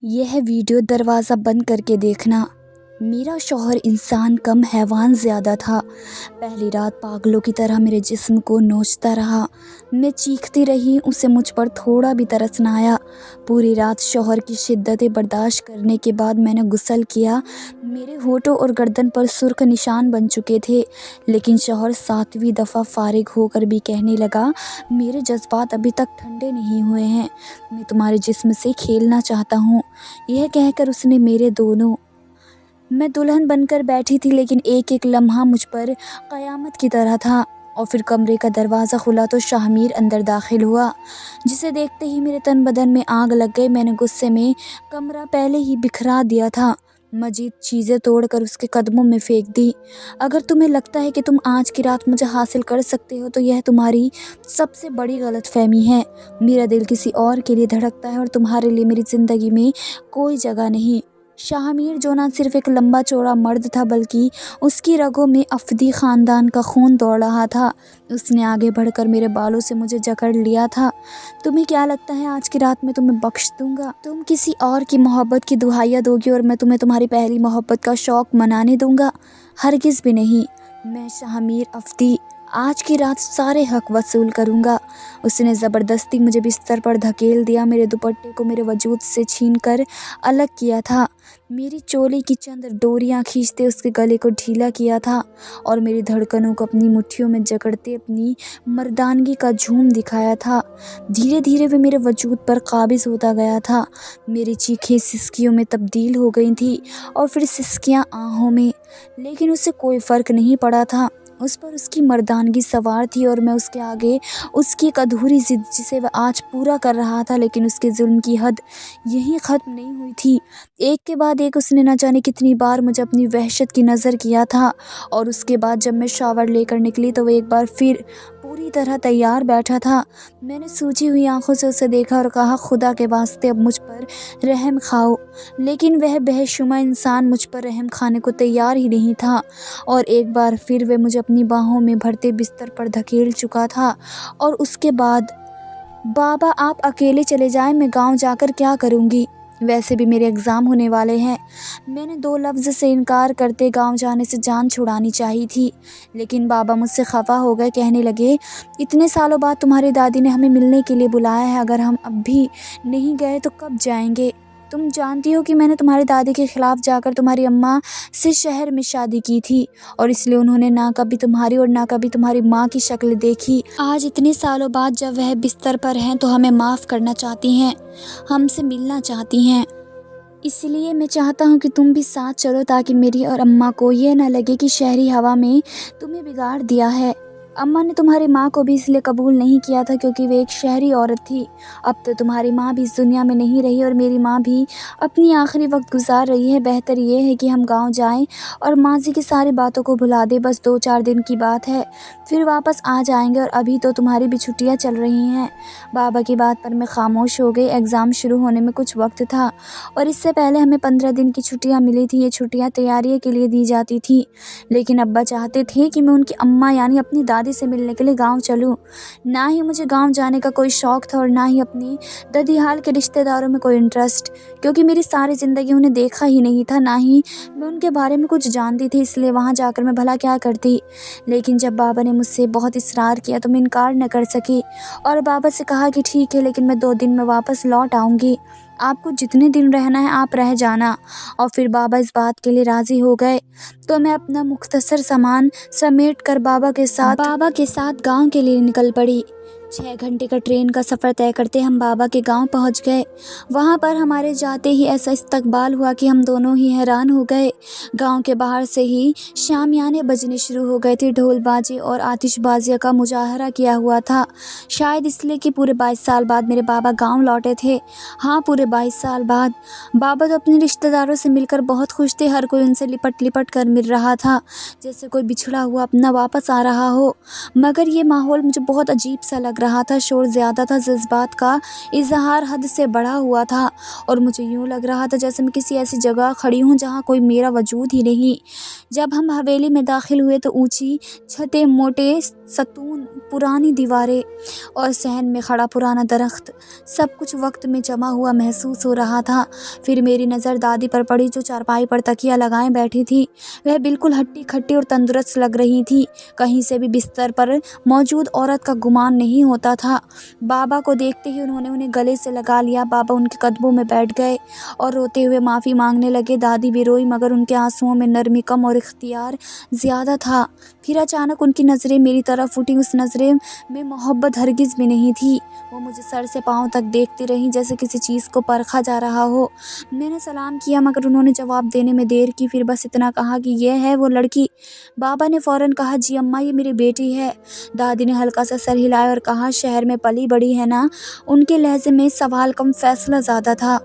यह वीडियो दरवाज़ा बंद करके देखना। मेरा शौहर इंसान कम हैवान ज़्यादा था। पहली रात पागलों की तरह मेरे जिस्म को नोचता रहा। मैं चीखती रही, उसे मुझ पर थोड़ा भी तरस न आया। पूरी रात शौहर की शिद्दतें बर्दाश्त करने के बाद मैंने गुस्ल किया। मेरे होठों और गर्दन पर सुर्ख निशान बन चुके थे, लेकिन शौहर 7वीं दफ़ा फारिग होकर भी कहने लगा, मेरे जज्बात अभी तक ठंडे नहीं हुए हैं, मैं तुम्हारे जिस्म से खेलना चाहता हूँ। यह कहकर उसने मेरे दोनों मैं दुल्हन बनकर बैठी थी, लेकिन एक एक लम्हा मुझ पर क़यामत की तरह था। और फिर कमरे का दरवाज़ा खुला तो शाहमीर अंदर दाखिल हुआ, जिसे देखते ही मेरे तन बदन में आग लग गई। मैंने गुस्से में कमरा पहले ही बिखरा दिया था, मजीद चीज़ें तोड़कर उसके कदमों में फेंक दी। अगर तुम्हें लगता है कि तुम आज की रात मुझे हासिल कर सकते हो तो यह तुम्हारी सबसे बड़ी गलतफहमी है। मेरा दिल किसी और के लिए धड़कता है और तुम्हारे लिए मेरी ज़िंदगी में कोई जगह नहीं। शाहमीर जो ना सिर्फ एक लंबा चौड़ा मर्द था, बल्कि उसकी रगों में अफ़दी ख़ानदान का खून दौड़ रहा था। उसने आगे बढ़कर मेरे बालों से मुझे जकड़ लिया था। तुम्हें क्या लगता है आज की रात में तुम्हें बख्श दूंगा? तुम किसी और की मोहब्बत की दुहाइयाँ दोगी और मैं तुम्हें तुम्हारी पहली मोहब्बत का शौक़ मनाने दूंगा? हरगिज़ भी नहीं। मैं शाहमीर अफ़दी आज की रात सारे हक़ वसूल करूँगा। उसने ज़बरदस्ती मुझे बिस्तर पर धकेल दिया, मेरे दुपट्टे को मेरे वजूद से छीनकर अलग किया था, मेरी चोली की चंद डोरियां खींचते उसके गले को ढीला किया था और मेरी धड़कनों को अपनी मुट्ठियों में जकड़ते अपनी मर्दानगी का झूम दिखाया था। धीरे धीरे वे मेरे वजूद पर काबिज़ होता गया था। मेरी चीखें सिसकियों में तब्दील हो गई थी और फिर सिसकियाँ आहों में, लेकिन उसे कोई फ़र्क नहीं पड़ा था। उस पर उसकी मर्दानगी सवार थी और मैं उसके आगे उसकी एक अधूरी ज़िद जिसे वह आज पूरा कर रहा था। लेकिन उसके जुल्म की हद यहीं ख़त्म नहीं हुई थी। एक के बाद एक उसने न जाने कितनी बार मुझे अपनी वहशत की नज़र किया था और उसके बाद जब मैं शावर लेकर निकली तो वह एक बार फिर पूरी तरह तैयार बैठा था। मैंने सूजी हुई आंखों से उसे देखा और कहा, खुदा के वास्ते अब मुझ पर रहम खाओ। लेकिन वह बेशुमा इंसान मुझ पर रहम खाने को तैयार ही नहीं था और एक बार फिर वह मुझे अपनी बाहों में भरते बिस्तर पर धकेल चुका था। और उसके बाद, बाबा आप अकेले चले जाएं, मैं गांव जाकर क्या करूंगी? वैसे भी मेरे एग्ज़ाम होने वाले हैं। मैंने 2 लफ्ज़ से इनकार करते गांव जाने से जान छुड़ानी चाहिए थी, लेकिन बाबा मुझसे खफा हो गए। कहने लगे, इतने सालों बाद तुम्हारी दादी ने हमें मिलने के लिए बुलाया है, अगर हम अब भी नहीं गए तो कब जाएंगे? तुम जानती हो कि मैंने तुम्हारी दादी के ख़िलाफ़ जाकर तुम्हारी अम्मा से शहर में शादी की थी और इसलिए उन्होंने ना कभी तुम्हारी और ना कभी तुम्हारी माँ की शक्ल देखी। आज इतने सालों बाद जब वह बिस्तर पर हैं तो हमें माफ़ करना चाहती हैं, हमसे मिलना चाहती हैं। इसलिए मैं चाहता हूँ कि तुम भी साथ चलो, ताकि मेरी और अम्मा को यह न लगे कि शहरी हवा में तुम्हें बिगाड़ दिया है। अम्मा ने तुम्हारी माँ को भी इसलिए कबूल नहीं किया था क्योंकि वे एक शहरी औरत थी। अब तो तुम्हारी माँ भी इस दुनिया में नहीं रही और मेरी माँ भी अपनी आखिरी वक्त गुजार रही है। बेहतर ये है कि हम गांव जाएं और माजी की सारी बातों को भुला दें। बस 2-4 दिन की बात है, फिर वापस आ जाएंगे और अभी तो तुम्हारी भी छुट्टियाँ चल रही हैं। बाबा की बात पर मैं खामोश हो गई। एग्ज़ाम शुरू होने में कुछ वक्त था और इससे पहले हमें 15 दिन की छुट्टियाँ मिली थी। ये छुट्टियाँ तैयारी के लिए दी जाती थी, लेकिन अब्बा चाहते थे कि मैं उनकी अम्मा यानी अपनी दादी से मिलने के लिए गांव चलूं। ना ही मुझे गांव जाने का कोई शौक़ था और ना ही अपनी ददीहाल के रिश्तेदारों में कोई इंटरेस्ट, क्योंकि मेरी सारी ज़िंदगी उन्हें देखा ही नहीं था, ना ही मैं उनके बारे में कुछ जानती थी। इसलिए वहाँ जाकर मैं भला क्या करती। लेकिन जब बाबा ने मुझसे बहुत इस्रार किया तो मैं इनकार न कर सकी और बाबा से कहा कि ठीक है, लेकिन मैं 2 दिन में वापस लौट आऊँगी, आपको जितने दिन रहना है आप रह जाना। और फिर बाबा इस बात के लिए राज़ी हो गए तो मैं अपना मुख्तसर सामान समेट कर बाबा के साथ गांव के लिए निकल पड़ी। 6 घंटे का ट्रेन का सफ़र तय करते हम बाबा के गांव पहुंच गए। वहां पर हमारे जाते ही ऐसा इस्तकबाल हुआ कि हम दोनों ही हैरान हो गए। गांव के बाहर से ही शामियाने बजने शुरू हो गए थे। ढोल बाजे और आतिशबाजियों का मुजाहरा किया हुआ था, शायद इसलिए कि पूरे 22 साल बाद मेरे बाबा गाँव लौटे थे। हाँ, पूरे 22 साल बाद। बाबा तो अपने रिश्तेदारों से मिलकर बहुत खुश थे। हर कोई उनसे लिपट लिपट कर मिल रहा था, जैसे कोई बिछड़ा हुआ अपना वापस आ रहा हो। मगर ये माहौल मुझे बहुत अजीब सा लगा। लग रहा था, शोर ज़्यादा था, जज्बात का इजहार हद से बढ़ा हुआ था और मुझे यूँ लग रहा था जैसे मैं किसी ऐसी जगह खड़ी हूँ जहाँ कोई मेरा वजूद ही नहीं। जब हम हवेली में दाखिल हुए तो ऊंची छतें, मोटे सतून, पुरानी दीवारें और सहन में खड़ा पुराना दरख्त, सब कुछ वक्त में जमा हुआ महसूस हो रहा था। फिर मेरी नज़र दादी पर पड़ी जो चारपाई पर तकिया लगाए बैठी थी। वह बिल्कुल हट्टी खट्टी और तंदुरुस्त लग रही थी। कहीं से भी बिस्तर पर मौजूद औरत का गुमान नहीं होता था। बाबा को देखते ही उन्होंने उन्हें गले से लगा लिया। बाबा उनके कदमों में बैठ गए और रोते हुए माफ़ी मांगने लगे। दादी भी रोई मगर उनके आंसुओं में नरमी कम और इख्तियार ज़्यादा था। फिर अचानक उनकी नज़रें मेरी तरफ उठी। उस नज़रें में मोहब्बत हरगिज़ भी नहीं थी। वो मुझे सर से पाँव तक देखती रहीं जैसे किसी चीज़ को परखा जा रहा हो। मैंने सलाम किया मगर उन्होंने जवाब देने में देर की। फिर बस इतना कहा कि यह है वो लड़की। बाबा ने फ़ौरन कहा, जी अम्मा, ये मेरी बेटी है। दादी ने हल्का सा सर हिलाया और कहा, शहर में पली बड़ी है ना। उनके लहजे में सवाल कम फैसला ज़्यादा था।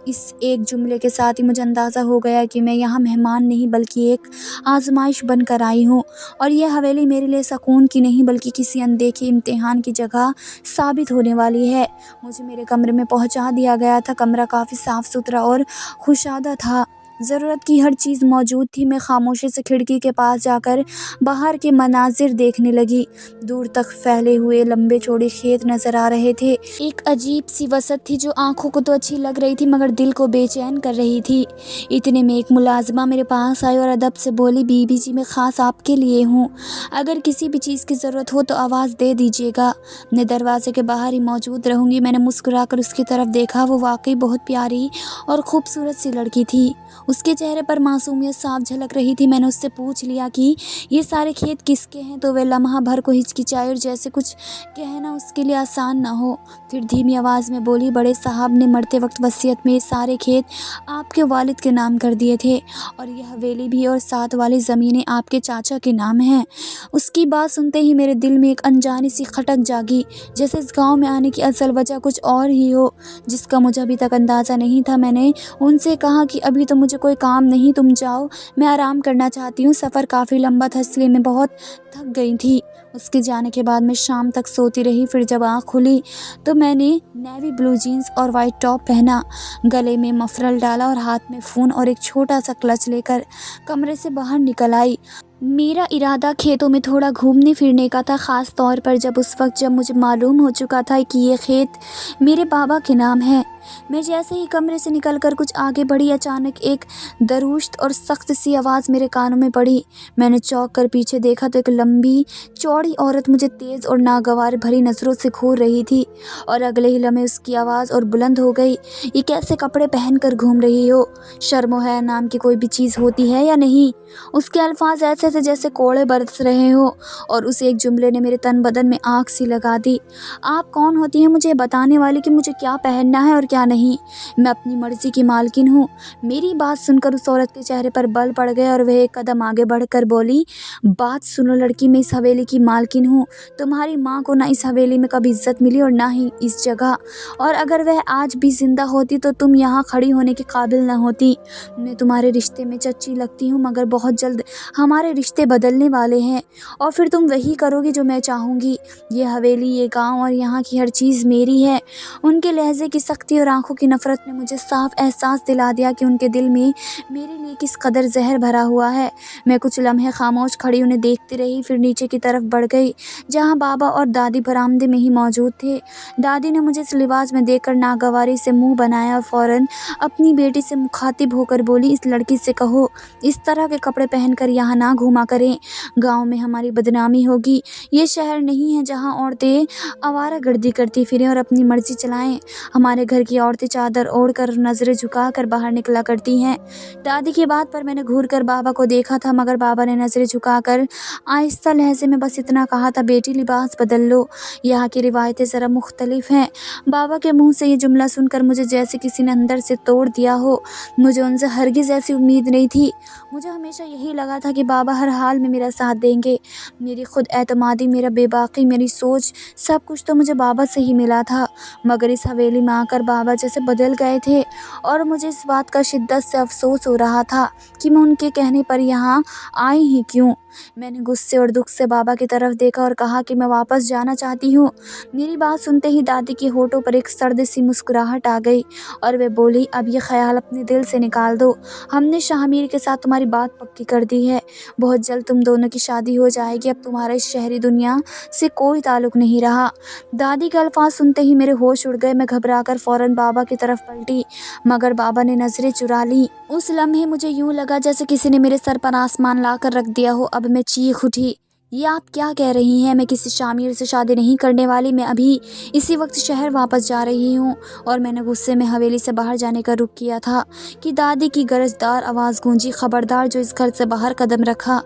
इस एक जुमले के साथ ही मुझे अंदाज़ा हो गया कि मैं यहाँ मेहमान नहीं बल्कि एक आजमाइश बनकर आई हूँ और यह हवेली मेरे लिए सुकून की नहीं बल्कि किसी अनदेखे इम्तिहान की जगह साबित होने वाली है। मुझे मेरे कमरे में पहुँचा दिया गया था। कमरा काफ़ी साफ़ सुथरा और खुशादा था। ज़रूरत की हर चीज़ मौजूद थी। मैं खामोशी से खिड़की के पास जाकर बाहर के मनाजिर देखने लगी। दूर तक फैले हुए लंबे चौड़े खेत नज़र आ रहे थे। एक अजीब सी वसत थी जो आंखों को तो अच्छी लग रही थी मगर दिल को बेचैन कर रही थी। इतने में एक मुलाजिमा मेरे पास आई और अदब से बोली, बीबी जी, मैं ख़ास आपके लिए हूँ। अगर किसी भी चीज़ की ज़रूरत हो तो आवाज़ दे दीजिएगा। मैं दरवाजे के बाहर ही मौजूद रहूँगी। मैंने मुस्कुराकर उसकी तरफ देखा। वो वाकई बहुत प्यारी और ख़ूबसूरत सी लड़की थी। उसके चेहरे पर मासूमियत साफ झलक रही थी। मैंने उससे पूछ लिया कि ये सारे खेत किसके हैं तो वह लम्हा भर को हिचकिचाई और जैसे कुछ कहना उसके लिए आसान ना हो। फिर धीमी आवाज़ में बोली, बड़े साहब ने मरते वक्त वसीयत में ये सारे खेत आपके वालिद के नाम कर दिए थे और यह हवेली भी और साथ वाली ज़मीनें आपके चाचा के नाम हैं। उसकी बात सुनते ही मेरे दिल में एक अनजानी सी खटक जागी, जैसे इस गाँव में आने की असल वजह कुछ और ही हो जिसका मुझे अभी तक अंदाज़ा नहीं था। मैंने उनसे कहा कि अभी तो मुझे कोई काम नहीं, तुम जाओ, मैं आराम करना चाहती हूँ। सफ़र काफ़ी लंबा था इसलिए मैं बहुत थक गई थी। उसके जाने के बाद मैं शाम तक सोती रही। फिर जब आँख खुली तो मैंने नेवी ब्लू जीन्स और वाइट टॉप पहना, गले में मफरल डाला और हाथ में फ़ोन और एक छोटा सा क्लच लेकर कमरे से बाहर निकल आई। मेरा इरादा खेतों में थोड़ा घूमने फिरने का था, ख़ास तौर पर जब मुझे मालूम हो चुका था कि ये खेत मेरे बाबा के नाम है। मैं जैसे ही कमरे से निकलकर कुछ आगे बढ़ी, अचानक एक दरुस्त और सख्त सी आवाज़ मेरे कानों में पड़ी। मैंने चौंक कर पीछे देखा तो एक लंबी चौड़ी औरत मुझे तेज़ और नागवार भरी नज़रों से घूर रही थी और अगले ही लम्हे उसकी आवाज़ और बुलंद हो गई, ये कैसे कपड़े पहन कर घूम रही हो? शर्म व हया नाम की कोई भी चीज़ होती है या नहीं? उसके अल्फाज ऐसे थे जैसे कोड़े बरस रहे हो और उस एक जुमले ने मेरे तन बदन में आग सी लगा दी। आप कौन होती हैं मुझे बताने वाली कि मुझे क्या पहनना है और क्या नहीं? मैं अपनी मर्जी की मालकिन हूँ। मेरी बात सुनकर उस औरत के चेहरे पर बल पड़ गए और वह एक कदम आगे बढ़कर बोली, बात सुनो लड़की, मैं इस हवेली की मालकिन हूँ। तुम्हारी माँ को ना इस हवेली में कभी इज्जत मिली और ना ही इस जगह, और अगर वह आज भी जिंदा होती तो तुम यहाँ खड़ी होने के काबिल न होती। मैं तुम्हारे रिश्ते में चच्ची लगती हूँ मगर बहुत जल्द हमारे रिश्ते बदलने वाले हैं और फिर तुम वही करोगी जो मैं चाहूँगी। ये हवेली, ये गाँव और यहाँ की हर चीज़ मेरी है। उनके लहजे की सख्ती और आंखों की नफ़रत ने मुझे साफ एहसास दिला दिया कि उनके दिल में मेरे लिए किस कदर जहर भरा हुआ है। मैं कुछ लम्हे खामोश खड़ी उन्हें देखती रही, फिर नीचे की तरफ बढ़ गई जहाँ बाबा और दादी बरामदे में ही मौजूद थे। दादी ने मुझे इस लिबास में देखकर नागवारी से मुंह बनाया और फ़ौरन अपनी बेटी से मुखातिब होकर बोली, इस लड़की से कहो इस तरह के कपड़े पहनकर यहाँ ना घूमा करें, गाँव में हमारी बदनामी होगी। ये शहर नहीं है जहाँ औरतें आवारागर्दी करती फिरें और अपनी मर्जी चलाएं। हमारे घर की औरतें चादर ओढ़कर नज़रें झुकाकर बाहर निकला करती हैं। दादी की बात पर मैंने घूर कर बाबा को देखा था मगर बाबा ने नज़रें झुकाकर आहिस्ता लहजे में बस इतना कहा था, बेटी लिबास बदल लो, यहाँ की रिवायतें ज़रा मुख्तलिफ हैं। बाबा के मुंह से ये जुमला सुनकर मुझे जैसे किसी ने अंदर से तोड़ दिया हो। मुझे उनसे हरगिज़ ऐसी उम्मीद नहीं थी। मुझे हमेशा यही लगा था कि बाबा हर हाल में मेरा साथ देंगे। मेरी खुद एतमादी, मेरा बेबाकी, मेरी सोच, सब कुछ तो मुझे बाबा से ही मिला था मगर इस हवेली में आकर बाबा जैसे बदल गए थे और मुझे इस बात का शिद्दत से अफसोस हो रहा था कि मैं उनके कहने पर यहाँ आई ही क्यों। میں نے غصے اور دکھ سے بابا کی طرف دیکھا اور کہا کہ میں واپس جانا چاہتی ہوں۔ میری بات سنتے ہی دادی کے ہونٹوں پر ایک سرد سی مسکراہٹ آ گئی اور وہ بولی، اب یہ خیال اپنے دل سے نکال دو، ہم نے شاہ میر کے ساتھ تمہاری بات پکی کر دی ہے، بہت جلد تم دونوں کی شادی ہو جائے گی، اب تمہارا اس شہری دنیا سے کوئی تعلق نہیں رہا۔ دادی کے الفاظ سنتے ہی میرے ہوش اڑ گئے، میں گھبرا کر فوراً بابا کی طرف پلٹی، مگر بابا نے نظریں چرا لیں۔ اس لمحے مجھے یوں لگا جیسے کسی نے میرے سر پر آسمان لا کر رکھ دیا ہو۔ اب میں چیخ اٹھی، یہ آپ کیا کہہ رہی ہیں؟ میں کسی شاہ میر سے شادی نہیں کرنے والی، میں ابھی اسی وقت شہر واپس جا رہی ہوں۔ اور میں نے غصے میں حویلی سے باہر جانے کا رخ کیا تھا کہ دادی کی گرجدار آواز گونجی، خبردار جو اس گھر سے باہر قدم رکھا،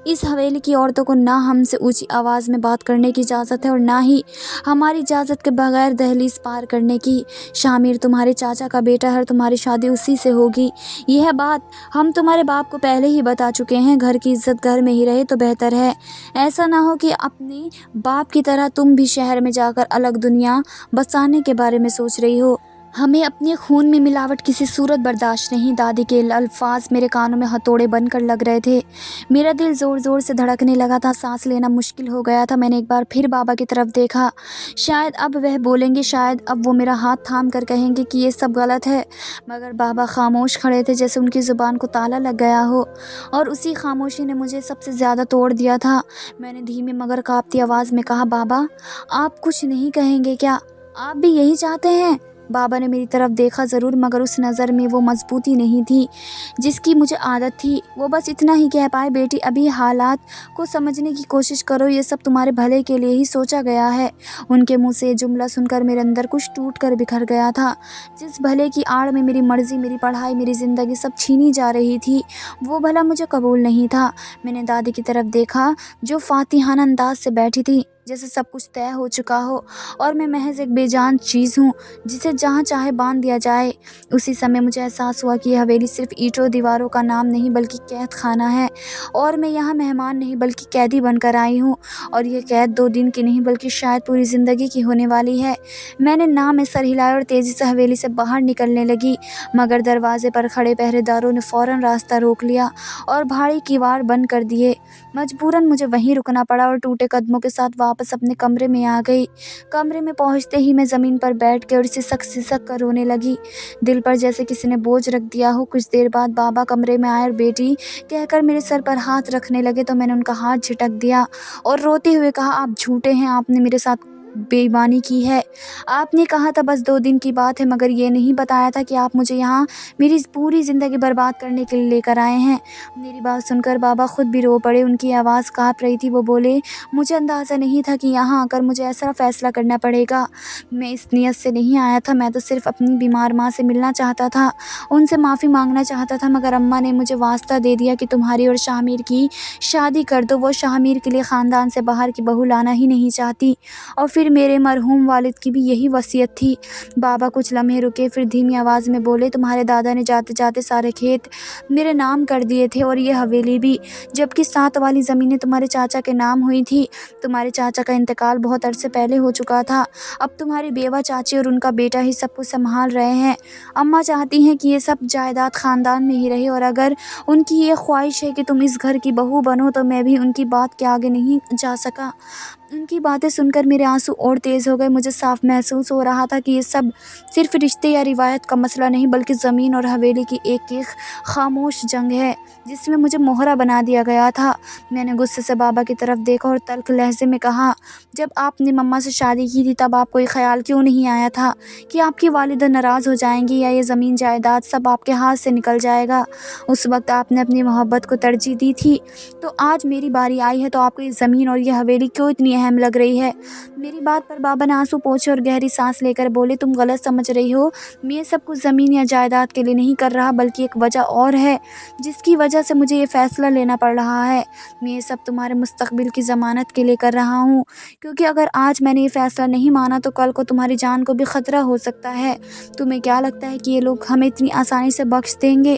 اس حویلی کی عورتوں کو نہ ہم سے اونچی آواز میں بات کرنے کی اجازت ہے اور نہ ہی ہماری اجازت کے بغیر دہلیز پار کرنے کی۔ شاہ میر تمہارے چاچا کا بیٹا ہے اور تمہاری شادی اسی سے ہوگی، یہ ہے بات ہم تمہارے باپ کو پہلے ہی بتا چکے ہیں، گھر کی عزت گھر میں ہی رہے تو بہتر ہے، ایسا نہ ہو کہ اپنے باپ کی طرح تم بھی شہر میں جا کر الگ دنیا بسانے کے بارے میں سوچ رہی ہو۔ ہمیں اپنے خون میں ملاوٹ کسی صورت برداشت نہیں۔ دادی کے الفاظ میرے کانوں میں ہتھوڑے بن کر لگ رہے تھے، میرا دل زور زور سے دھڑکنے لگا تھا، سانس لینا مشکل ہو گیا تھا۔ میں نے ایک بار پھر بابا کی طرف دیکھا، شاید اب وہ بولیں گے، شاید اب وہ میرا ہاتھ تھام کر کہیں گے کہ یہ سب غلط ہے، مگر بابا خاموش کھڑے تھے، جیسے ان کی زبان کو تالا لگ گیا ہو، اور اسی خاموشی نے مجھے سب سے زیادہ توڑ دیا تھا۔ میں نے دھیمی مگر کانپتی آواز میں کہا، بابا آپ کچھ نہیں کہیں گے کیا؟ آپ بھی یہی چاہتے ہیں؟ بابا نے میری طرف دیکھا ضرور، مگر اس نظر میں وہ مضبوطی نہیں تھی جس کی مجھے عادت تھی۔ وہ بس اتنا ہی کہہ پائے، بیٹی ابھی حالات کو سمجھنے کی کوشش کرو، یہ سب تمہارے بھلے کے لیے ہی سوچا گیا ہے۔ ان کے منہ سے یہ جملہ سن کر میرے اندر کچھ ٹوٹ کر بکھر گیا تھا، جس بھلے کی آڑ میں میری مرضی، میری پڑھائی، میری زندگی سب چھینی جا رہی تھی، وہ بھلا مجھے قبول نہیں تھا۔ میں نے دادی کی طرف دیکھا جو فاتحانہ انداز سے بیٹھی تھی، جیسے سب کچھ طے ہو چکا ہو اور میں محض ایک بے جان چیز ہوں جسے جہاں چاہے باندھ دیا جائے۔ اسی سمے مجھے احساس ہوا کہ یہ حویلی صرف اینٹوں دیواروں کا نام نہیں بلکہ قید خانہ ہے، اور میں یہاں مہمان نہیں بلکہ قیدی بن کر آئی ہوں، اور یہ قید 2 دن کی نہیں بلکہ شاید پوری زندگی کی ہونے والی ہے۔ میں نے نہ میں سر ہلایا اور تیزی سے حویلی سے باہر نکلنے لگی، مگر دروازے پر کھڑے پہرے داروں نے فوراً راستہ روک لیا اور بھاری کیواڑ بند کر دیے۔ مجبوراً مجھے وہیں رکنا پڑا اور ٹوٹے قدموں کے ساتھ واپس اپنے کمرے میں آ گئی۔ کمرے میں پہنچتے ہی میں زمین پر بیٹھ کے اور سسک کر رونے لگی، دل پر جیسے کسی نے بوجھ رکھ دیا ہو۔ کچھ دیر بعد بابا کمرے میں آئے اور بیٹی کہہ کر میرے سر پر ہاتھ رکھنے لگے تو میں نے ان کا ہاتھ جھٹک دیا اور روتے ہوئے کہا، آپ جھوٹے ہیں، آپ نے میرے ساتھ بے ایمانی کی ہے، آپ نے کہا تھا بس 2 دن کی بات ہے، مگر یہ نہیں بتایا تھا کہ آپ مجھے یہاں میری پوری زندگی برباد کرنے کے لیے لے کر آئے ہیں۔ میری بات سن کر بابا خود بھی رو پڑے، ان کی آواز کانپ رہی تھی۔ وہ بولے، مجھے اندازہ نہیں تھا کہ یہاں آ کر مجھے ایسا فیصلہ کرنا پڑے گا، میں اس نیت سے نہیں آیا تھا، میں تو صرف اپنی بیمار ماں سے ملنا چاہتا تھا، ان سے معافی مانگنا چاہتا تھا، مگر اماں نے مجھے واسطہ دے دیا کہ تمہاری اور شاہ میر کی شادی کر دو، وہ شاہ میر کے لیے خاندان سے باہر کی بہو لانا ہی نہیں چاہتی، اور پھر میرے مرحوم والد کی بھی یہی وصیت تھی۔ بابا کچھ لمحے رکے، پھر دھیمی آواز میں بولے، تمہارے دادا نے جاتے جاتے سارے کھیت میرے نام کر دیے تھے اور یہ حویلی بھی، جبکہ 7 والی زمینیں تمہارے چاچا کے نام ہوئی تھی۔ تمہارے چاچا کا انتقال بہت عرصے پہلے ہو چکا تھا، اب تمہاری بیوہ چاچی اور ان کا بیٹا ہی سب کچھ سنبھال رہے ہیں۔ اماں چاہتی ہیں کہ یہ سب جائیداد خاندان میں ہی رہے، اور اگر ان کی یہ خواہش ہے کہ تم اس گھر کی بہو بنو تو میں بھی ان کی بات کے آگے نہیں جا سکا۔ ان کی باتیں سن کر میرے آنسو اور تیز ہو گئے، مجھے صاف محسوس ہو رہا تھا کہ یہ سب صرف رشتے یا روایت کا مسئلہ نہیں بلکہ زمین اور حویلی کی ایک خاموش جنگ ہے جس میں مجھے مہرہ بنا دیا گیا تھا۔ میں نے غصے سے بابا کی طرف دیکھا اور تلخ لہجے میں کہا، جب آپ نے مما سے شادی کی تھی تب آپ کو یہ خیال کیوں نہیں آیا تھا کہ آپ کی والدہ ناراض ہو جائیں گی یا یہ زمین جائیداد سب آپ کے ہاتھ سے نکل جائے گا؟ اس وقت آپ نے اپنی محبت کو ترجیح دی تھی، تو آج میری باری آئی ہے تو آپ کو یہ زمین اور یہ حویلی کیوں اتنی اہم لگ رہی ہے؟ میری بات پر بابا نے آنسو پوچھے اور گہری سانس لے کر بولے، تم غلط سمجھ رہی ہو، میں یہ سب کچھ زمین یا جائیداد کے لیے نہیں کر رہا بلکہ ایک وجہ اور ہے جس کی وجہ سے مجھے یہ فیصلہ لینا پڑ رہا ہے۔ میں یہ سب تمہارے مستقبل کی ضمانت کے لیے کر رہا ہوں، کیونکہ اگر آج میں نے یہ فیصلہ نہیں مانا تو کل کو تمہاری جان کو بھی خطرہ ہو سکتا ہے۔ تمہیں کیا لگتا ہے کہ یہ لوگ ہمیں اتنی آسانی سے بخش دیں گے؟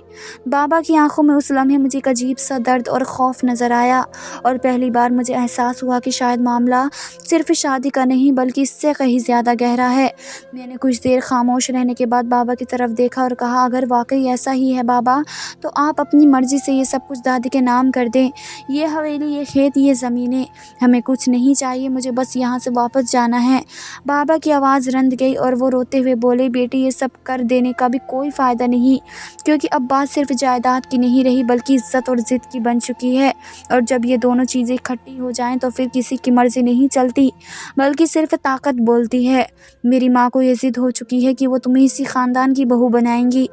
بابا کی آنکھوں میں اس لمحے مجھے ایک عجیب سا درد اور خوف نظر آیا، اور پہلی بار مجھے احساس ہوا کہ شاید معاملہ بولا صرف شادی کا نہیں بلکہ اس سے کہیں زیادہ گہرا ہے۔ میں نے کچھ دیر خاموش رہنے کے بعد بابا کی طرف دیکھا اور کہا اگر واقعی ایسا ہی ہے بابا تو آپ اپنی مرضی سے یہ سب کچھ دادی کے نام کر دیں۔ یہ حویلی، یہ کھیت، یہ زمینیں، ہمیں کچھ نہیں چاہیے، مجھے بس یہاں سے واپس جانا ہے۔ بابا کی آواز رند گئی اور وہ روتے ہوئے بولے بیٹی یہ سب کر دینے کا بھی کوئی فائدہ نہیں، کیونکہ اب بات صرف جائیداد کی نہیں رہی بلکہ عزت اور ضد کی بن چکی ہے، اور جب یہ دونوں چیزیں اکٹھی ہو جائیں تو پھر کسی کی مرضی نہیں چلتی بلکہ صرف طاقت بولتی ہے۔ میری ماں کو یہ ضد ہو چکی ہے کہ وہ تمہیں اسی خاندان کی بہو بنائیں گی۔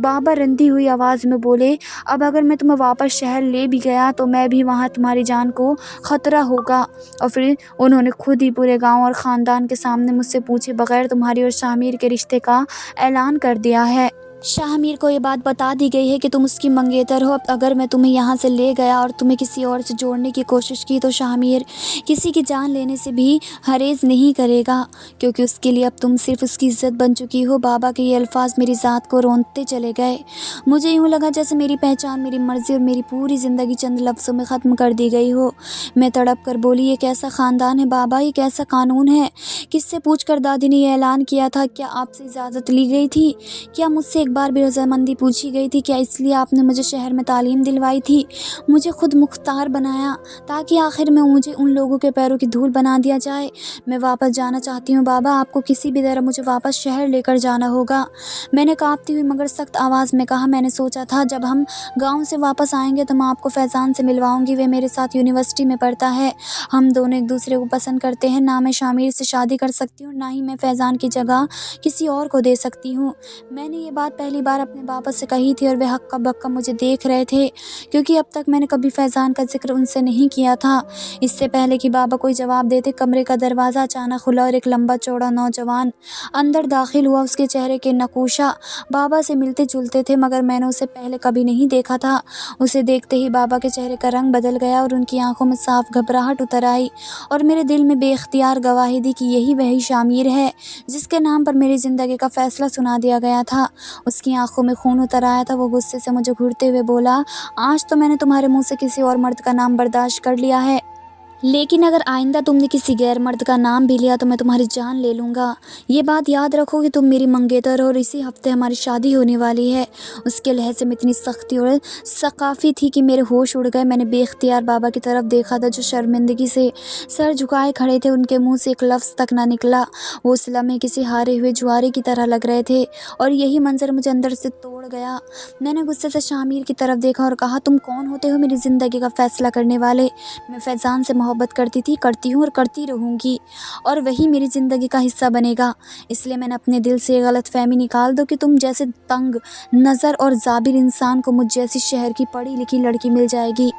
بابا رندی ہوئی آواز میں بولے اب اگر میں تمہیں واپس شہر لے بھی گیا تو میں بھی وہاں تمہاری جان کو خطرہ ہوگا، اور پھر انہوں نے خود ہی پورے گاؤں اور خاندان کے سامنے مجھ سے پوچھے بغیر تمہاری اور شاہ میر کے رشتے کا اعلان کر دیا ہے۔ شاہ میر کو یہ بات بتا دی گئی ہے کہ تم اس کی منگیتر ہو، اب اگر میں تمہیں یہاں سے لے گیا اور تمہیں کسی اور سے جوڑنے کی کوشش کی تو شاہ میر کسی کی جان لینے سے بھی ہرگز نہیں کرے گا، کیونکہ اس کے لیے اب تم صرف اس کی عزت بن چکی ہو۔ بابا کے یہ الفاظ میری ذات کو رونتے چلے گئے۔ مجھے یوں لگا جیسے میری پہچان، میری مرضی اور میری پوری زندگی چند لفظوں میں ختم کر دی گئی ہو۔ میں تڑپ کر بولی یہ کیسا خاندان ہے بابا، یہ کیسا قانون ہے؟ کس سے پوچھ کر دادی نے یہ اعلان کیا تھا؟ کیا آپ سے اجازت لی گئی تھی؟ کیا مجھ سے ایک بار بھی رضامندی پوچھی گئی تھی؟ کیا اس لیے آپ نے مجھے شہر میں تعلیم دلوائی تھی، مجھے خود مختار بنایا تاکہ آخر میں مجھے ان لوگوں کے پیروں کی دھول بنا دیا جائے؟ میں واپس جانا چاہتی ہوں بابا، آپ کو کسی بھی طرح مجھے واپس شہر لے کر جانا ہوگا۔ میں نے کانپتی ہوئی مگر سخت آواز میں کہا میں نے سوچا تھا جب ہم گاؤں سے واپس آئیں گے تو میں آپ کو فیضان سے ملواؤں گی، وہ میرے ساتھ یونیورسٹی میں پڑھتا ہے، ہم دونوں ایک دوسرے کو پسند کرتے ہیں، نہ میں شاہ میر سے شادی کر سکتی ہوں نہ ہی میں فیضان کی جگہ کسی اور کو دے سکتی ہوں۔ میں نے یہ بات پہلی بار اپنے بابا سے کہی تھی اور وہ ہکا بکا مجھے دیکھ رہے تھے، کیونکہ اب تک میں نے کبھی فیضان کا ذکر ان سے نہیں کیا تھا۔ اس سے پہلے کہ بابا کوئی جواب دیتے کمرے کا دروازہ اچانک کھلا اور ایک لمبا چوڑا نوجوان اندر داخل ہوا۔ اس کے چہرے کے نقوشہ بابا سے ملتے جلتے تھے مگر میں نے اسے پہلے کبھی نہیں دیکھا تھا۔ اسے دیکھتے ہی بابا کے چہرے کا رنگ بدل گیا اور ان کی آنکھوں میں صاف گھبراہٹ اتر آئی، اور میرے دل میں بے اختیار گواہی دی کہ یہی وہی شاہ میر ہے جس کے نام پر میری زندگی کا فیصلہ سنا دیا گیا تھا۔ اس کی آنکھوں میں خون اتر آیا تھا۔ وہ غصے سے مجھے گھورتے ہوئے بولا آج تو میں نے تمہارے منہ سے کسی اور مرد کا نام برداشت کر لیا ہے، لیکن اگر آئندہ تم نے کسی غیر مرد کا نام بھی لیا تو میں تمہاری جان لے لوں گا۔ یہ بات یاد رکھو کہ تم میری منگیتر ہو اور اسی ہفتے ہماری شادی ہونے والی ہے۔ اس کے لہجے میں اتنی سختی اور ثقافتی تھی کہ میرے ہوش اڑ گئے۔ میں نے بے اختیار بابا کی طرف دیکھا تھا جو شرمندگی سے سر جھکائے کھڑے تھے، ان کے منہ سے ایک لفظ تک نہ نکلا۔ وہ اس لمحے کسی ہارے ہوئے جواری کی طرح لگ رہے تھے اور یہی منظر مجھے اندر سے توڑ گیا۔ میں نے غصے سے شاہ میر کی طرف دیکھا اور کہا تم کون ہوتے ہو میری زندگی کا فیصلہ کرنے والے؟ میں فیضان سے محبت کرتی تھی، کرتی ہوں اور کرتی رہوں گی، اور وہی میری زندگی کا حصہ بنے گا۔ اس لیے میں نے اپنے دل سے یہ غلط فہمی نکال دو کہ تم جیسے تنگ نظر اور جابر انسان کو مجھ جیسی شہر کی پڑھی لکھی لڑکی مل جائے گی۔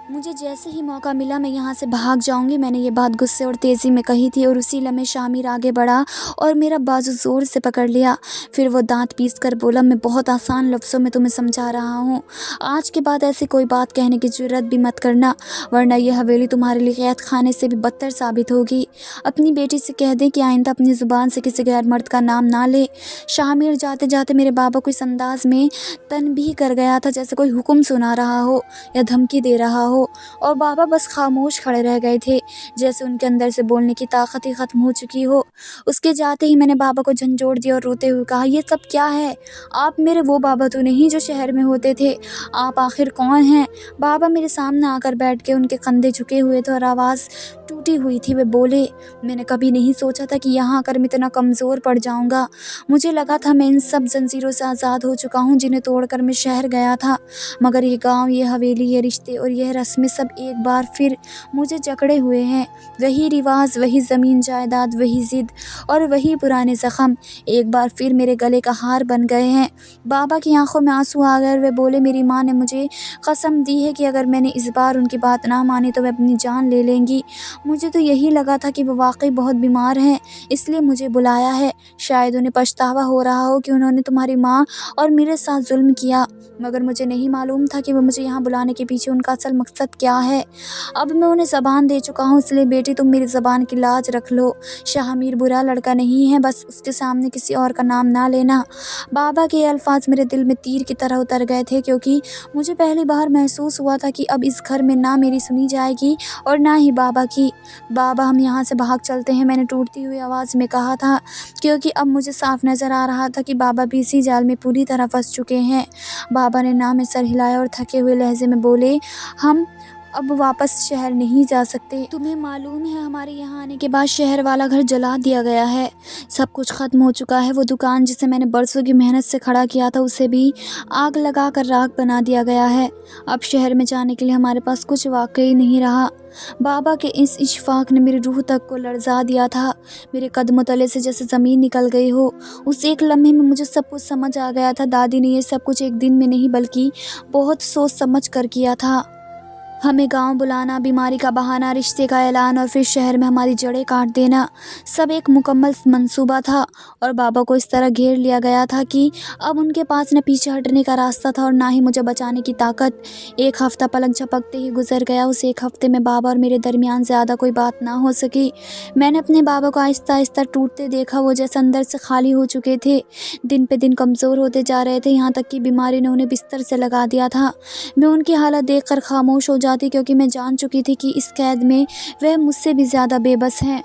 مجھے جیسے ہی موقع ملا میں یہاں سے بھاگ جاؤں گی۔ میں نے یہ بات غصے اور تیزی میں کہی تھی اور اسی لمحے شاہ میر آگے بڑھا اور میرا بازو زور سے پکڑ لیا۔ پھر وہ دانت پیس کر بولا میں بہت آسان لفظوں میں تمہیں سمجھا رہا ہوں، آج کے بعد ایسی کوئی بات کہنے کی جرات بھی مت کرنا ورنہ یہ حویلی تمہارے لیے قید خانے سے بھی بدتر ثابت ہوگی۔ اپنی بیٹی سے کہہ دیں کہ آئندہ اپنی زبان سے کسی غیر مرد کا نام نہ لے۔ شاہ میر جاتے جاتے میرے بابا کو اس انداز میں تنبیہ کر گیا تھا جیسے کوئی حکم سنا رہا ہو یا دھمکی دے رہا ہو، اور بابا بس خاموش کھڑے رہ گئے تھے جیسے ان کے اندر سے بولنے کی طاقت ہی ختم ہو چکی ہو۔ اس کے جاتے ہی میں نے بابا کو جھنجھوڑ دیا اور روتے ہوئے کہا یہ سب کیا ہے؟ آپ میرے وہ بابا تو نہیں جو شہر میں ہوتے تھے، آپ آخر کون ہیں؟ بابا میرے سامنے آ کر بیٹھ کے، ان کے کندھے جھکے ہوئے تھے اور آواز ٹوٹی ہوئی تھی۔ وہ بولے میں نے کبھی نہیں سوچا تھا کہ یہاں آ کر میں اتنا کمزور پڑ جاؤں گا۔ مجھے لگا تھا میں ان سب زنجیروں سے آزاد ہو چکا ہوں جنہیں توڑ کر میں شہر گیا تھا، مگر یہ گاؤں، یہ حویلی، یہ رشتے اور یہ رسمیں سب ایک بار پھر مجھے جکڑے ہوئے ہیں۔ وہی رواج، وہی زمین جائیداد، وہی ضد اور وہی پرانے زخم ایک بار پھر میرے گلے کا ہار بن گئے ہیں۔ بابا کی آنکھوں میں آنسو آ گئے اور وہ بولے میری ماں نے مجھے قسم دی ہے کہ اگر میں نے اس بار ان کی بات نہ مانی تو وہ اپنی جان لے لیں گی۔ مجھے تو یہی لگا تھا کہ وہ واقعی بہت بیمار ہیں، اس لیے مجھے بلایا ہے، شاید انہیں پچھتاوا ہو رہا ہو کہ انہوں نے تمہاری ماں اور میرے ساتھ ظلم کیا۔ मगर मुझे नहीं मालूम था कि वो मुझे यहाँ बुलाने के पीछे उनका असल मकसद क्या है। अब मैं उन्हें ज़बान दे चुका हूँ, इसलिए बेटी तुम मेरी ज़बान की लाज रख लो। शाहमीर बुरा लड़का नहीं है, बस उसके सामने किसी और का नाम ना लेना। बाबा के ये अल्फाज मेरे दिल में तीर की तरह उतर गए थे, क्योंकि मुझे पहली बार महसूस हुआ था कि अब इस घर में ना मेरी सुनी जाएगी और ना ही बाबा की। बाबा हम यहाँ से भाग चलते हैं, मैंने टूटती हुई आवाज़ में कहा था, क्योंकि अब मुझे साफ नज़र आ रहा था कि बाबा भी इसी जाल में पूरी तरह फंस चुके हैं। बाबा ने ना में सर हिलाया और थके हुए लहजे में बोले, हम अब वापस शहर नहीं जा सकते। तुम्हें मालूम है हमारे यहाँ आने के बाद शहर वाला घर जला दिया गया है। सब कुछ ख़त्म हो चुका है। वो दुकान जिसे मैंने बरसों की मेहनत से खड़ा किया था, उसे भी आग लगा कर राख बना दिया गया है। अब शहर में जाने के लिए हमारे पास कुछ वाकई नहीं रहा। बाबा के इस इशफाक ने मेरी रूह तक को लर्जा दिया था। मेरे कदमों तले से जैसे ज़मीन निकल गई हो। उस एक लम्हे में मुझे सब कुछ समझ आ गया था। दादी ने ये सब कुछ एक दिन में नहीं बल्कि बहुत सोच समझ कर किया था। हमें गांव बुलाना, बीमारी का बहाना, रिश्ते का ऐलान और फिर शहर में हमारी जड़ें काट देना, सब एक मुकम्मल मंसूबा था। और बाबा को इस तरह घेर लिया गया था कि अब उनके पास न पीछे हटने का रास्ता था और ना ही मुझे बचाने की ताकत। एक हफ़्ता पलक झपकते ही गुजर गया। उस एक हफ़्ते में बाबा और मेरे दरमियान ज़्यादा कोई बात ना हो सकी। मैंने अपने बाबा को आहिस्ता आहिस्ता टूटते देखा। वो जैसे अंदर से खाली हो चुके थे, दिन पे दिन कमज़ोर होते जा रहे थे, यहाँ तक कि बीमारी ने उन्हें बिस्तर से लगा दिया था। मैं उनकी हालत देखकर खामोश हो जाती, क्योंकि मैं जान चुकी थी कि इस कैद में वह मुझसे भी ज़्यादा बेबस हैं।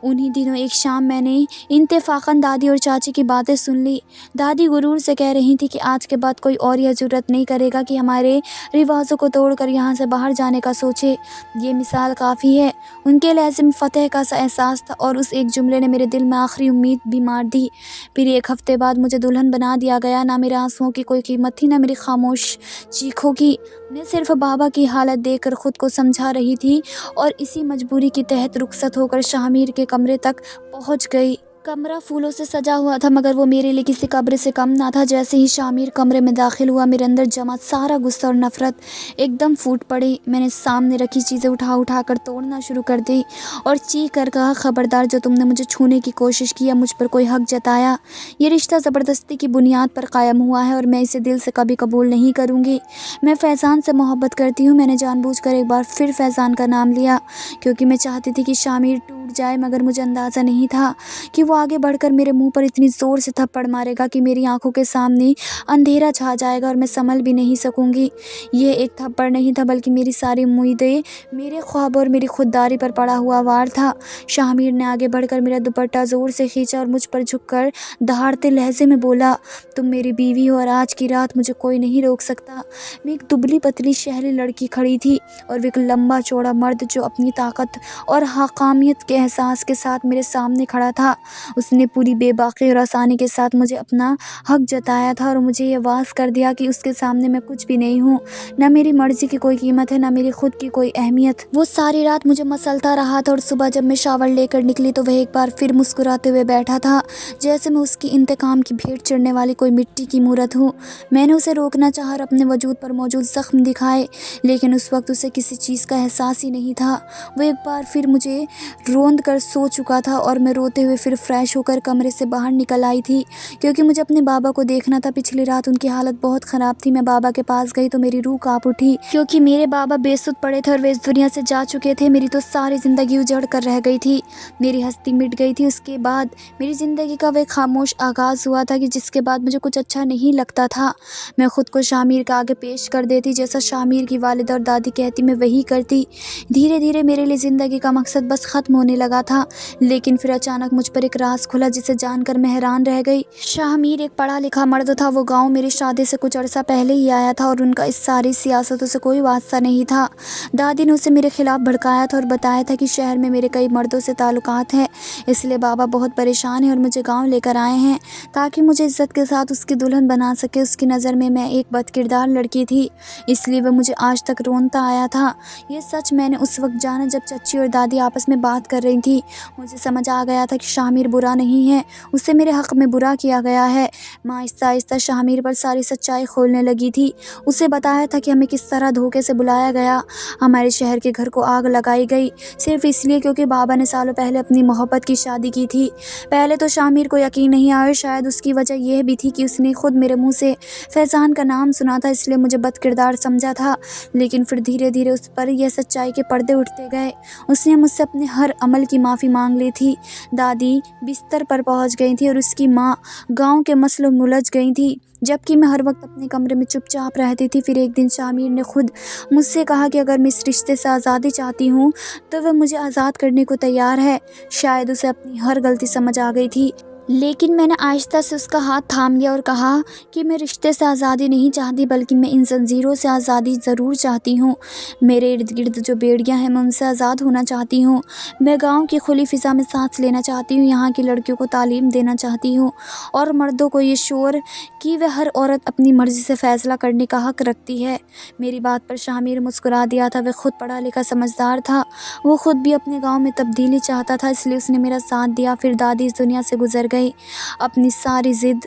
उन्हीं दिनों एक शाम मैंने इत्तेफाकन दादी और चाची की बातें सुन ली। दादी गुरूर से कह रही थी कि आज के बाद कोई और यह जुर्रत नहीं करेगा कि हमारे रिवाजों को तोड़कर यहाँ से बाहर जाने का सोचे। ये मिसाल काफ़ी है। उनके लहज़े में फ़तह का सा एहसास था और उस एक जुमले ने मेरे दिल में आखिरी उम्मीद भी मार दी। फिर एक हफ़्ते बाद मुझे दुल्हन बना दिया गया। ना मेरे आंसुओं की कोई कीमत थी, ना मेरी खामोश चीखों की। मैं सिर्फ बाबा की हालत देखकर ख़ुद को समझा रही थी और इसी मजबूरी के तहत रुखसत होकर शाहमीर के कमरे तक पहुंच गई। कमरा फूलों से सजा हुआ था, मगर वो मेरे लिए किसी कब्र से कम ना था। जैसे ही शामिर कमरे में दाखिल हुआ, मेरे अंदर जमा सारा गुस्सा और नफ़रत एकदम फूट पड़ी। मैंने सामने रखी चीज़ें उठा कर तोड़ना शुरू कर दी और चीख कर कहा, खबरदार, जो तुमने मुझे छूने की कोशिश की या मुझ पर कोई हक जताया, ये रिश्ता ज़बरदस्ती की बुनियाद पर कायम हुआ है और मैं इसे दिल से कभी कबूल नहीं करूँगी। मैं फैज़ान से मोहब्बत करती हूँ। मैंने जानबूझकर एक बार फिर फैज़ान का नाम लिया, क्योंकि मैं चाहती थी कि शामिर टूट जाए, मगर मुझे अंदाज़ा नहीं था कि वो आगे बढ़कर मेरे मुंह पर इतनी ज़ोर से थप्पड़ मारेगा कि मेरी आंखों के सामने अंधेरा छा जाएगा और मैं संभल भी नहीं सकूंगी। ये एक थप्पड़ नहीं था, बल्कि मेरी सारी उम्मीदें, मेरे ख्वाब और मेरी खुददारी पर पड़ा हुआ वार था। शामिर ने आगे बढ़कर मेरा दुपट्टा ज़ोर से खींचा और मुझ पर झुककर दहाड़ते लहजे में बोला, तुम मेरी बीवी हो और आज की रात मुझे कोई नहीं रोक सकता। मैं एक दुबली पतली शहरी लड़की खड़ी थी और वो एक लंबा चौड़ा मर्द जो अपनी ताकत और हकामियत के एहसास के साथ मेरे सामने खड़ा था। उसने पूरी बेबाकी और आसानी के साथ मुझे अपना हक जताया था और मुझे ये वाज़ कर दिया कि उसके सामने मैं कुछ भी नहीं हूँ। ना मेरी मर्ज़ी की कोई कीमत है, ना मेरी खुद की कोई अहमियत। वो सारी रात मुझे मसलता रहा था और सुबह जब मैं शावर लेकर निकली तो वह एक बार फिर मुस्कुराते हुए बैठा था, जैसे मैं उसकी इंतकाम की भेंट चढ़ने वाली कोई मिट्टी की मूरत हूँ। मैंने उसे रोकना चाहा और अपने वजूद पर मौजूद ज़ख्म दिखाए, लेकिन उस वक्त उसे किसी चीज़ का एहसास ही नहीं था। वो एक बार फिर मुझे रोंद कर सो चुका था और मैं रोते हुए फिर फ्रेश होकर कमरे से बाहर निकल आई थी, क्योंकि मुझे अपने बाबा को देखना था। पिछली रात उनकी हालत बहुत ख़राब थी। मैं बाबा के पास गई तो मेरी रूह काँप उठी, क्योंकि मेरे बाबा बेसुध पड़े थे और वे इस दुनिया से जा चुके थे। मेरी तो सारी ज़िंदगी उजड़ कर रह गई थी, मेरी हस्ती मिट गई थी। उसके बाद मेरी ज़िंदगी का वह खामोश आगाज़ हुआ था कि जिसके बाद मुझे कुछ अच्छा नहीं लगता था। मैं ख़ुद को शामिर के आगे पेश कर देती, जैसा शामिर की वालिदा और दादी कहती मैं वही करती। धीरे धीरे मेरे लिए ज़िंदगी का मकसद बस ख़त्म होने लगा था। लेकिन फिर अचानक मुझ पर एक राज खुला जिसे जानकर मैं हैरान रह गई। शाहमीर एक पढ़ा लिखा मर्द था। वो गांव मेरी शादी से कुछ अरसा पहले ही आया था और उनका इस सारी सियासतों से कोई वास्ता नहीं था। दादी ने उसे मेरे खिलाफ भड़काया था और बताया था कि शहर में मेरे कई मर्दों से ताल्लुकात हैं, इसलिए बाबा बहुत परेशान है और मुझे गाँव लेकर आए हैं ताकि मुझे इज्जत के साथ उसकी दुल्हन बना सके। उसकी नज़र में मैं एक बदकिरदार लड़की थी, इसलिए वह मुझे आज तक रोनता आया था। ये सच मैंने उस वक्त जाना जब चच्ची और दादी आपस में बात कर रही थी। मुझे समझ आ गया था कि शामिर شامر برا نہیں ہے، اسے میرے حق میں برا کیا گیا ہے۔ ماں آہستہ آہستہ شامر پر ساری سچائی کھولنے لگی تھی۔ اسے بتایا تھا کہ ہمیں کس طرح دھوکے سے بلایا گیا، ہمارے شہر کے گھر کو آگ لگائی گئی، صرف اس لیے کیونکہ بابا نے سالوں پہلے اپنی محبت کی شادی کی تھی۔ پہلے تو شامر کو یقین نہیں آیا، شاید اس کی وجہ یہ بھی تھی کہ اس نے خود میرے منہ سے فیضان کا نام سنا تھا، اس لیے مجھے بد کردار سمجھا تھا۔ لیکن پھر دھیرے دھیرے اس پر یہ سچائی کے پردے اٹھتے گئے۔ اس نے مجھ سے اپنے ہر عمل کی معافی مانگ لی تھی۔ دادی بستر پر پہنچ گئی تھی اور اس کی ماں گاؤں کے مسئلوں میں الجھ گئی تھی، جبکہ میں ہر وقت اپنے کمرے میں چپ چاپ رہتی تھی۔ پھر ایک دن شامر نے خود مجھ سے کہا کہ اگر میں اس رشتے سے آزادی چاہتی ہوں تو وہ مجھے آزاد کرنے کو تیار ہے۔ شاید اسے اپنی ہر غلطی سمجھ آ گئی تھی، لیکن میں نے آہستہ سے اس کا ہاتھ تھام لیا اور کہا کہ میں رشتے سے آزادی نہیں چاہتی، بلکہ میں ان زنجیروں سے آزادی ضرور چاہتی ہوں۔ میرے ارد گرد جو بیڑیاں ہیں میں ان سے آزاد ہونا چاہتی ہوں۔ میں گاؤں کی کھلی فضا میں سانس لینا چاہتی ہوں، یہاں کی لڑکیوں کو تعلیم دینا چاہتی ہوں اور مردوں کو یہ شعور کہ وہ ہر عورت اپنی مرضی سے فیصلہ کرنے کا حق رکھتی ہے۔ میری بات پر شامر مسکرا دیا تھا۔ وہ خود پڑھا لکھا سمجھدار تھا، وہ خود بھی اپنے گاؤں میں تبدیلی چاہتا تھا، اس لیے اس نے میرا ساتھ دیا۔ پھر دادی اس دنیا سے گزر گئی، اپنی ساری ضد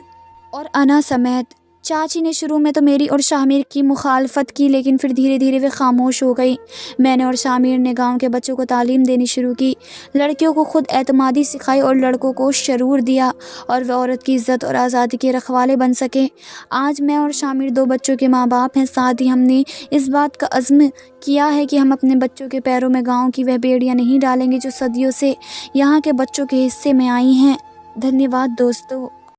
اور انا سمیت۔ چاچی نے شروع میں تو میری اور شامر کی مخالفت کی، لیکن پھر دھیرے دھیرے وہ خاموش ہو گئی۔ میں نے اور شامر نے گاؤں کے بچوں کو تعلیم دینی شروع کی، لڑکیوں کو خود اعتمادی سکھائی اور لڑکوں کو شعور دیا، اور وہ عورت کی عزت اور آزادی کے رکھوالے بن سکے۔ آج میں اور شامر دو بچوں کے ماں باپ ہیں، ساتھ ہی ہم نے اس بات کا عزم کیا ہے کہ ہم اپنے بچوں کے پیروں میں گاؤں کی وہ بیڑیاں نہیں ڈالیں گے جو صدیوں سے یہاں کے بچوں کے حصے میں آئی ہیں۔ دھنیہ واد دوستو۔